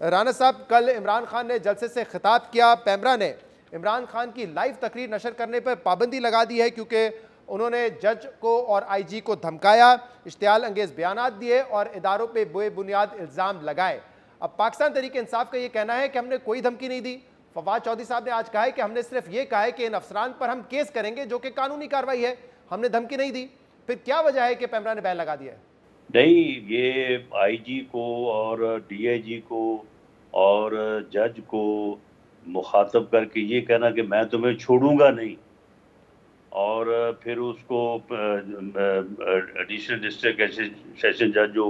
राना साहब, कल इमरान खान ने जलसे से खिताब किया। पैमरा ने इमरान खान की लाइव तकरीर नशर करने पर पाबंदी लगा दी है क्योंकि उन्होंने जज को और आईजी को धमकाया, इश्तियाल अंगेज बयानात दिए और इदारों पे बेबुनियाद इल्ज़ाम लगाए। अब पाकिस्तान तहरीक इंसाफ का ये कहना है कि हमने कोई धमकी नहीं दी। फवाद चौधरी साहब ने आज कहा है कि हमने सिर्फ ये कहा है कि इन अफसरान पर हम केस करेंगे जो कि कानूनी कार्रवाई है, हमने धमकी नहीं दी। फिर क्या वजह है कि पैमरा ने बैन लगा दिया है? नहीं, ये आईजी को और डीआईजी को और जज को मुखातब करके ये कहना कि मैं तुम्हें छोड़ूंगा नहीं, और फिर उसको एडिशनल डिस्ट्रिक्ट सेशन जज जो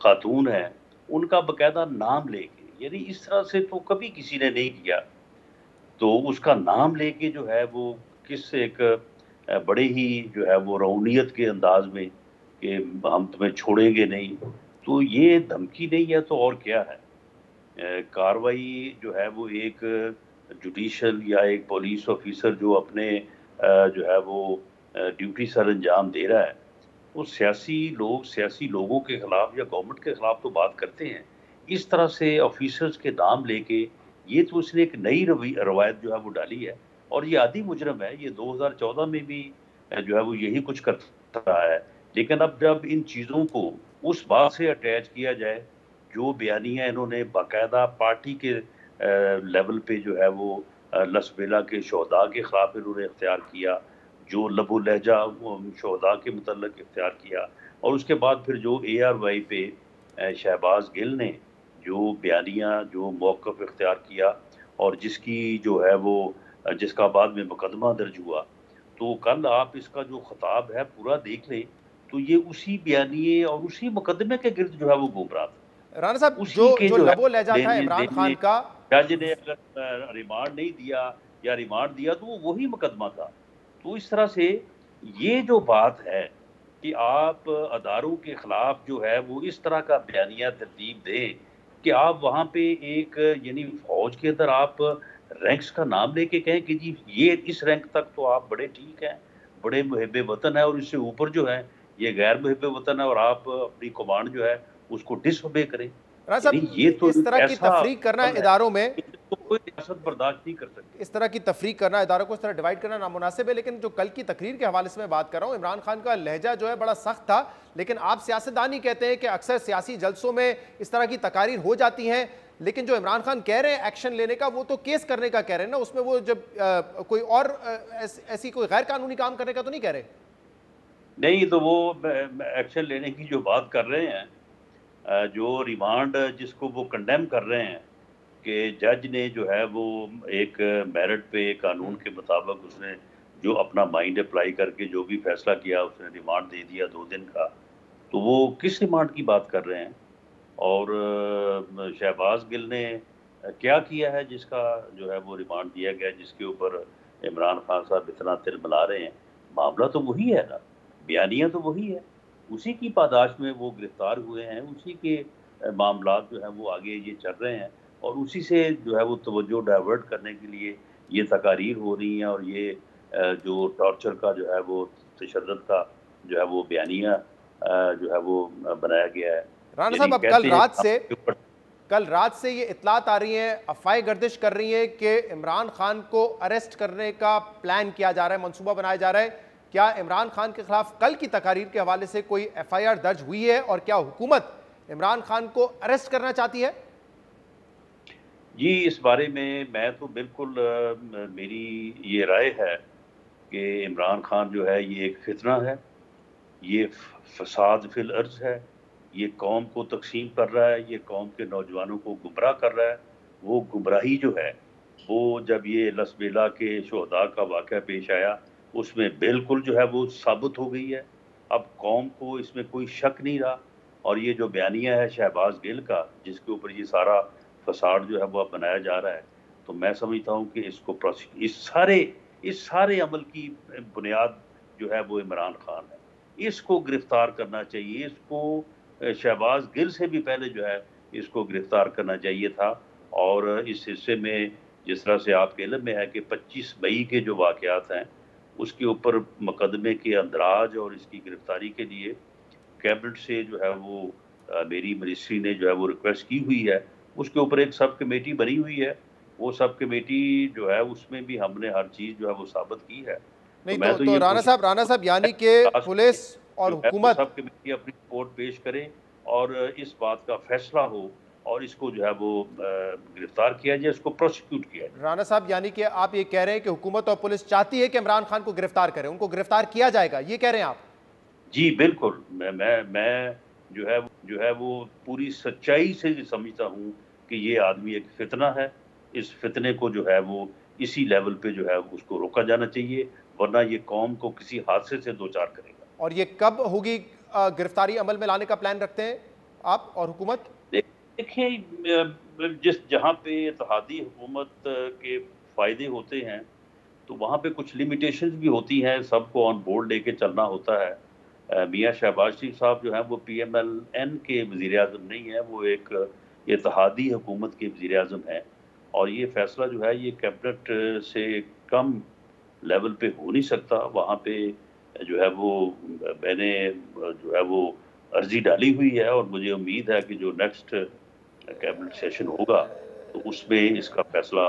खातून है उनका बकायदा नाम लेके, यानी इस तरह से तो कभी किसी ने नहीं किया। तो उसका नाम लेके जो है वो किस एक बड़े ही जो है वो रौनियत के अंदाज में कि हम तुम्हें छोड़ेंगे नहीं, तो ये धमकी नहीं है तो और क्या है। कार्रवाई जो है वो एक जुडिशल या एक पुलिस ऑफिसर जो अपने जो है वो ड्यूटी सर अंजाम दे रहा है, वो सियासी लोगों के खिलाफ या गवर्नमेंट के खिलाफ तो बात करते हैं। इस तरह से ऑफिसर्स के नाम लेके ये तो उसने एक नई रवायत जो है वो डाली है, और ये आदि मुजरम है। ये 2014 में भी जो है वो यही कुछ करता रहा है। लेकिन अब जब इन चीज़ों को उस बात से अटैच किया जाए, जो बयानियाँ इन्होंने बाकायदा पार्टी के लेवल पे जो है वो लसबेला के शहदा के खिलाफ इन्होंने इख्तियार किया, जो लबो लहजा शहदा के मुतल्लिक इख्तियार किया, और उसके बाद फिर जो ARY पे शहबाज गिल ने जो बयानियाँ जो मौक़िफ़ इख्तियार किया, और जिसकी जो है वो जिसका बाद में मुकदमा दर्ज हुआ। तो कल आप इसका जो खिताब है पूरा देख लें तो ये उसी बयानिए और उसी मुकदमे के गिर्द जो है वो घूम रहा था। राना साहब, उसी के जो जो है लबो लहजा था इमरान खान का, जज ने अगर रिमांड नहीं दिया या रिमांड दिया तो वो वही मुकदमा था। तो इस तरह से ये जो बात है कि आप अदारों के खिलाफ जो है वो इस तरह का बयानिया तरतीब दें कि आप वहाँ पे एक यानी फौज के अंदर आप रैंक्स का नाम लेके कहें कि जी ये इस रैंक तक तो आप बड़े ठीक हैं, बड़े मुहिब्बे वतन है, और इससे ऊपर जो है ये गैर मुहिब्बे वतन है, और आप अपनी कमांड जो है उसको डिसओबे करें। राना यानी साहब, ये तो इस तरह की ऐसा तफरीक करना अमल है इदारों में, तो कोई रियासत बर्दाश्त नहीं कर सकती। इस तरह की तफरीक करना, इदारों को इस तरह डिवाइड करना नामुनासिब है। लेकिन जो कल की तकरीर के हवाले से मैं बात कर रहा हूँ, इमरान खान का लहजा जो है बड़ा सख्त था। लेकिन आप सियासतदान ही कहते हैं कि अक्सर सियासी जलसों में इस तरह की तकारीर हो जाती हैं, लेकिन जो इमरान खान कह रहे हैं एक्शन लेने का, वो तो केस करने का कह रहे हैं ना। उसमें वो जब कोई और ऐसी कोई गैर कानूनी काम करने का तो नहीं कह रहे? नहीं, तो वो एक्शन लेने की जो बात कर रहे हैं, जो रिमांड जिसको वो कंडेम कर रहे हैं कि जज ने जो है वो एक मेरिट पे कानून के मुताबिक उसने जो अपना माइंड अप्लाई करके जो भी फैसला किया, उसने रिमांड दे दिया 2 दिन का। तो वो किस रिमांड की बात कर रहे हैं? और शहबाज गिल ने क्या किया है जिसका जो है वो रिमांड दिया गया, जिसके ऊपर इमरान खान साहब इतना तिलमिला रहे हैं? मामला तो वही है ना, बयानियाँ तो वही है, उसी की पादाश में वो गिरफ्तार हुए हैं, उसी के मामलात जो है वो आगे ये चल रहे हैं, और उसी से जो है वो तवज्जो डाइवर्ट करने के लिए ये तकारीर हो रही हैं, और ये जो टॉर्चर का जो है वो तशद्दुद का जो है वो बयानिया जो है वो बनाया गया है। राना यानी साहब, अब कहते हैं कल रात से ये इत्तलात आ रही हैं, अफवाहें गर्दिश कर रही हैं कि इमरान खान को अरेस्ट करने का प्लान किया जा रहा है, मंसूबा बनाया जा रहा है। क्या इमरान खान के खिलाफ कल की तकारीर के हवाले से कोई FIR दर्ज हुई है, और क्या हुकूमत इमरान खान को अरेस्ट करना चाहती है? जी, इस बारे में मैं तो बिल्कुल मेरी ये राय है कि इमरान खान जो है ये एक फितना है, ये फसाद फिल अर्ज है, ये कौम को तकसीम कर रहा है, ये कौम के नौजवानों को गुमराह कर रहा है। वो गुमराही जो है वो जब ये लसबेला के शहदा का वाक़या पेश आया, उसमें बिल्कुल जो है वो साबित हो गई है। अब कौम को इसमें कोई शक नहीं रहा, और ये जो बयानिया है शहबाज गिल का, जिसके ऊपर ये सारा फसाद जो है वो अब बनाया जा रहा है, तो मैं समझता हूँ कि इसको इस सारे अमल की बुनियाद जो है वो इमरान खान है। इसको गिरफ्तार करना चाहिए, इसको शहबाज गिल से भी पहले जो है इसको गिरफ्तार करना चाहिए था। और इस हिस्से में जिस तरह से आपके इल्म में है कि 25 मई के जो वाक़यात हैं, उसके ऊपर मुकदमे के अंदराज और इसकी गिरफ्तारी के लिए कैबिनेट से जो है वो मेरी मिनिस्ट्री ने जो है वो रिक्वेस्ट की हुई है, उसके ऊपर एक सब कमेटी बनी हुई है। वो सब कमेटी जो है उसमें भी हमने हर चीज़ जो है वो साबित की है। तो नहीं मैं तो तो ये कोशिश राणा साहब यानी कि जो पुलिस और है वो हुकूमत, सब कमेटी अपनी रिपोर्ट पेश करे और इस बात का फैसला हो और इसको जो है वो गिरफ्तार किया जाए, इसको प्रोसिक्यूट किया जाए। राणा साहब यानी कि आप ये कह रहे हैं कि हुकूमत और पुलिस चाहती है कि इमरान खान को गिरफ्तार करें, उनको गिरफ्तार किया जाएगा, ये कह रहे हैं आप? जी बिल्कुल, मैं जो है वो पूरी सच्चाई से समझता हूँ कि ये आदमी एक फितना है। इस फितने को जो है वो इसी लेवल पे जो है उसको रोका जाना चाहिए, वरना ये कौम को किसी हादसे से दो चार करेगा। और ये कब होगी गिरफ्तारी अमल में लाने का प्लान रखते हैं आप और हुकूमत? देखिए जिस जहाँ पे इत्तेहादी हुकूमत के फ़ायदे होते हैं, तो वहाँ पे कुछ लिमिटेशंस भी होती हैं, सबको ऑन बोर्ड लेके चलना होता है। मियाँ शहबाज शरीफ साहब जो हैं वो पीएमएल-एन के वज़ीर-ए-आज़म नहीं हैं, वो एक इत्तेहादी हुकूमत के वज़ीर-ए-आज़म हैं और ये फ़ैसला जो है ये कैबिनेट से कम लेवल पे हो नहीं सकता। वहाँ पे जो है वो मैंने जो है वो अर्ज़ी डाली हुई है और मुझे उम्मीद है कि जो नेक्स्ट कैबिनेट सेशन होगा, तो उसमें इसका फ़ैसला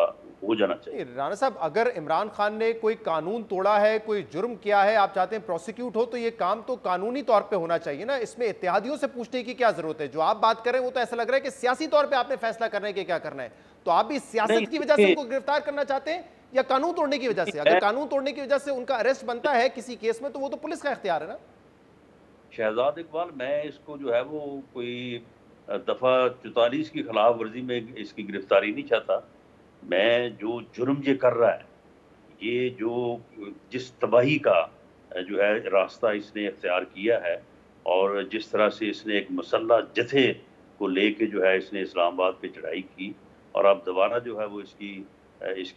हो जाना चाहिए। राणा साहब, अगर इमरान खान ने कोई कानून तोड़ा है, कोई जुर्म किया है, आप चाहते हैं प्रोसिक्यूट हो, तो ये काम तो कानूनी तौर पे होना चाहिए ना, इसमें इत्तेहादियों से पूछने की क्या जरूरत है? जो आप बात कर रहे हैं वो तो ऐसा लग रहा है कि सियासी तौर पे आपने फैसला करने के क्या करना है। तो आप भी नहीं सियासत की वजह से देखिए उनको गिरफ्तार करना चाहते हैं या कानून तोड़ने की वजह से? अगर मैं कानून तोड़ने की वजह से उनका अरेस्ट बनता है किसी केस में, तो वो तो पुलिस का इख्तियार है ना। शहजाद इकबाल, मैं इसको जो है वो कोई दफ़ा 44 की खिलाफ वर्जी में इसकी गिरफ्तारी नहीं चाहता। मैं जो जुर्म ये कर रहा है, ये जो जिस तबाही का जो है रास्ता इसने इख्तियार किया है और जिस तरह से इसने एक मसल्ला जथे को लेके जो है इसने इस्लामाबाद पे चढ़ाई की और अब दोबारा जो है वो इसकी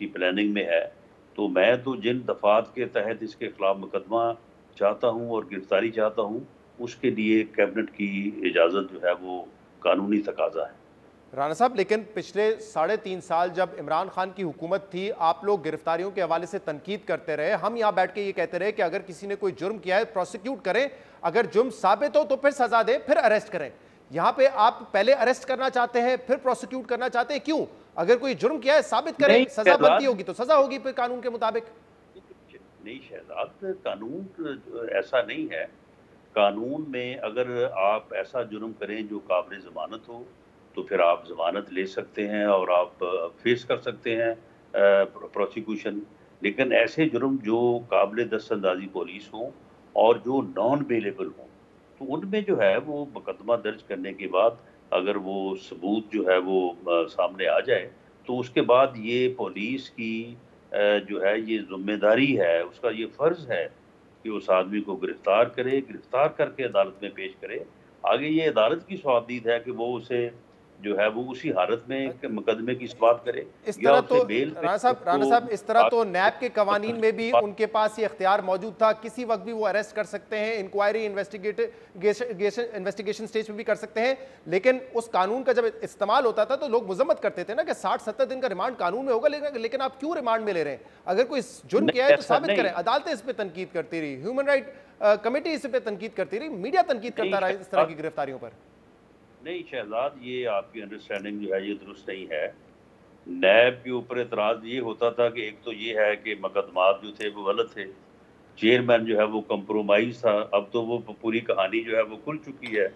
प्लानिंग में है। तो मैं तो जिन दफ़ात के तहत इसके खिलाफ मुकदमा चाहता हूँ और गिरफ्तारी चाहता हूँ, उसके लिए कैबिनेट की इजाज़त जो है वो कानूनी तकाज़ा है। राणा साहब, लेकिन पिछले 3.5 साल जब इमरान खान की हुकूमत थी, आप लोग गिरफ्तारियों के हवाले से तनकीद करते रहे, हम यहाँ बैठ के ये कहते रहे कि अगर किसी ने कोई जुर्म किया है प्रोसिक्यूट करें, अगर जुर्म साबित हो तो फिर सजा दें, फिर अरेस्ट करें। यहाँ पे आप पहले अरेस्ट करना चाहते हैं, फिर प्रोसिक्यूट करना चाहते हैं, क्यों? अगर कोई जुर्म किया है साबित करें, नहीं सजा बनती शहजाद होगी तो सजा होगी फिर कानून के मुताबिक। नहीं शहजाद, कानून ऐसा नहीं है। कानून में अगर आप ऐसा जुर्म करें जो काबिल ज़मानत हो, तो फिर आप ज़मानत ले सकते हैं और आप फेस कर सकते हैं प्रोसिक्यूशन। लेकिन ऐसे जुर्म जो काबिल दस्तअंदाज़ी पुलिस हों और जो नॉन बेलेबल हों, तो उनमें जो है वो मुकदमा दर्ज करने के बाद अगर वो सबूत जो है वो सामने आ जाए, तो उसके बाद ये पुलिस की जो है ये ज़िम्मेदारी है, उसका ये फ़र्ज़ है कि उस आदमी को गिरफ्तार करे, गिरफ्तार करके अदालत में पेश करे। आगे ये अदालत की स्वाबदीद है कि वो उसे जो है वो उसी हालत में एक मुकदमे की समाप्त करे इस या तरह तो उसे बेल पे राणा उसको साहब, इस तरह तो आगे नैब के कवानीन में भी उनके पास ये इख्तियार मौजूद था, किसी वक्त भी वो अरेस्ट कर सकते हैं, इंक्वायरी इन्वेस्टिगेशन स्टेज पे भी कर सकते हैं। लेकिन उस कानून का जब इस्तेमाल होता था तो लोग मुजम्मत करते थे ना कि 60-70 दिन का रिमांड कानून में होगा, लेकिन आप क्यों रिमांड में ले रहे हैं? अगर कोई जुर्म किया नहीं है तो ऐसा साबित नहीं करें। अदालतें इस पर तनकीद करती रही, ह्यूमन राइट कमेटी इस पर तनकीद करती रही, मीडिया तनकीद नहीं करता रहा इस तरह की गिरफ्तारियों पर। नहीं शहजाद, ये आपकी अंडरस्टैंडिंग जो है ये दुरुस्त नहीं है। नैब के ऊपर एतराज़ ये होता था कि एक तो ये है कि मुकदमात जो थे वो गलत थे, चेयरमैन जो है वो कंप्रोमाइज़ था। अब तो वो पूरी कहानी जो है वो खुल चुकी है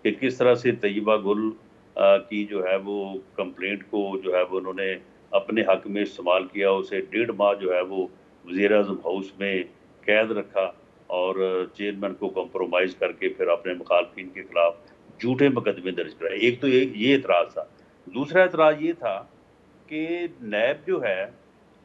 कि किस तरह से तैयबा गुल की जो है वो कंप्लेंट को जो है वो उन्होंने अपने हक में इस्तेमाल किया। उसे 1.5 माह जो है वो वज़ीर-ए-आज़म हाउस में कैद रखा और चेयरमैन को कंप्रोमाइज़ करके फिर अपने मुखालफिन के खिलाफ झूठे मुकदमे दर्ज कराए। एक तो ये एतराज़ था। दूसरा एतराज़ ये था कि नैब जो है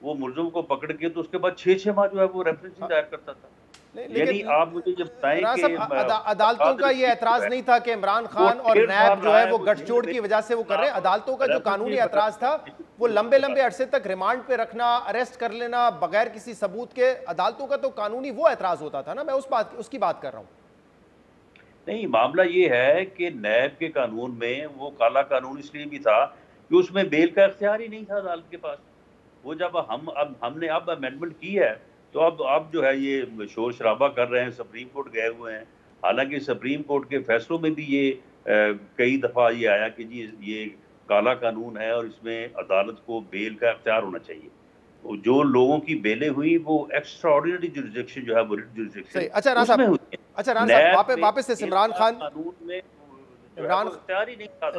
वो मुलज़िम को पकड़ के तो उसके बाद 6-6 माह जो है वो रेफरेंसेस दायर करता था। यानी लेकिन आप मुझे जब बताएं राणा कि साहब, अदालतों का ये ऐतराज नहीं था कि इमरान वो खान और 1.5 साल नैब जो रहा है है वो वो जेल गठजोड़ में की वजह से वो कर रहे हैं। अदालतों का जो कानूनी ऐतराज था वो लंबे लंबे अरसे तक रिमांड पे रखना, अरेस्ट कर लेना बगैर किसी सबूत के। अदालतों का तो कानूनी वो ऐतराज होता था ना, मैं उसकी बात कर रहा हूँ। नहीं, मामला ये है कि नैब के कानून में वो काला कानून इसलिए भी था कि उसमें बेल का इख्तियार ही नहीं था अदालत के पास। वो जब हमने अब अमेंडमेंट की है, तो अब जो है ये शोर शराबा कर रहे हैं, सुप्रीम कोर्ट गए हुए हैं। हालांकि सुप्रीम कोर्ट के फैसलों में भी ये कई दफ़ा ये आया कि जी ये काला कानून है और इसमें अदालत को बेल का इख्तियार होना चाहिए। तो जो लोगों की बेलें हुई वो एक्स्ट्रा ऑर्डिनरी जुरिसडिक्शन जो है वो रिट जुरिसडिक्शन अच्छा राना उसमें साहब, हुई है। अच्छा राना साहब, नैब में वापस से बेल इमरान का खान कानून में जो है इमरान वो इख्तियार ही नहीं था।